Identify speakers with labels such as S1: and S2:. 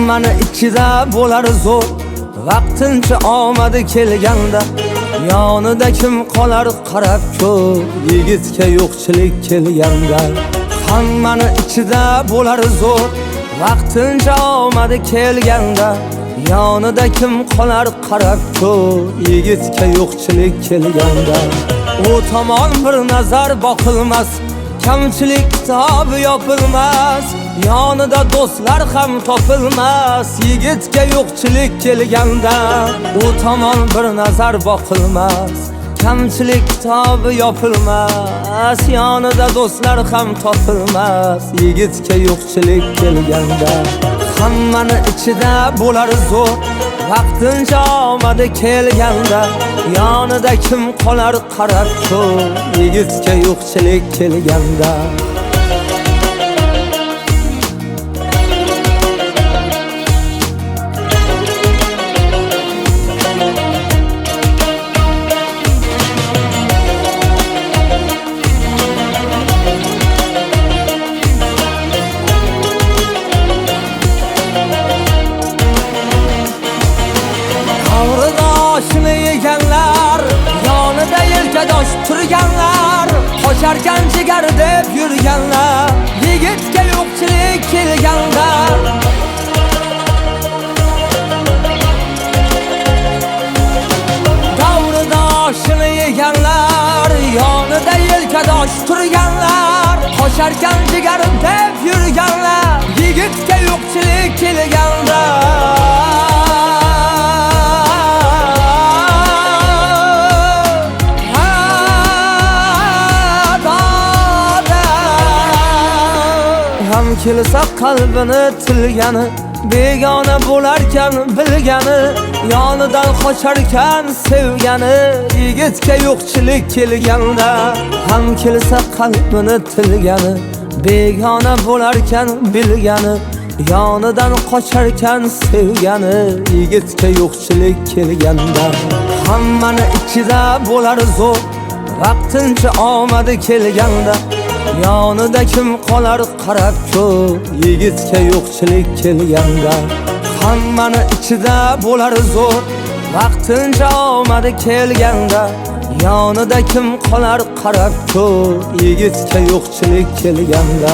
S1: Hammani ichida bo'lar zo'r, vaqtincha omadi kelganda. Yonida kim qolar qarab ko'p, yigitga yo'qchilik kelganda. Hammani ichida bo'lar zo'r, vaqtincha omadi kelganda. Yonida kim qolar qarab ko'p, yigitga yo'qchilik kelganda. U tomon bir nazar boqilmas, kamchilik kitobi yopilmas. Yonida do'stlar ham topilmas, yigitga yo'qchilik kelganda. U tomon bir nazar boqilmas, kamchilik kitobi yopilmas. Yonida do'stlar ham topilmas, yigitga yo'qchilik kelganda. Hammani ichida bo'lar zo'r, vaqtincha omadi kelganda. Yonida kim qolar qarab ko'p, yigitga yo'qchilik kelganda. Oshini yeganlar, yonida yelkadosh turganlar, qocharkan jigar deb yurganlar, yigitga yo'qchilik kelganda. Davrida oshini yeganlar, yonida yelkadosh turganlar, qocharkan jigar deb yurganlar, yigitga yo'qchilik kelganda. Ham kelsa qalbini tilgani, begona bo'larkan bilgani, yonidan qocharkan sevgani, yigitga yo'qchilik kelganda. Ham kelsa qalbini tilgani, begona bo'larkan bilgani, yonidan qocharkan sevgani, yigitga yo'qchilik kelganda. Hammani ichida bo'lar zo'r, vaqtincha omadi kelganda. Yonida kim qolar qarab ko'p, yigitga yo'qchilik kelganda. Hammani ichida bo'lar zo'r, vaqtincha omadi kelganda. Yonida kim qolar qarab ko'p, yigitga yo'qchilik kelganda.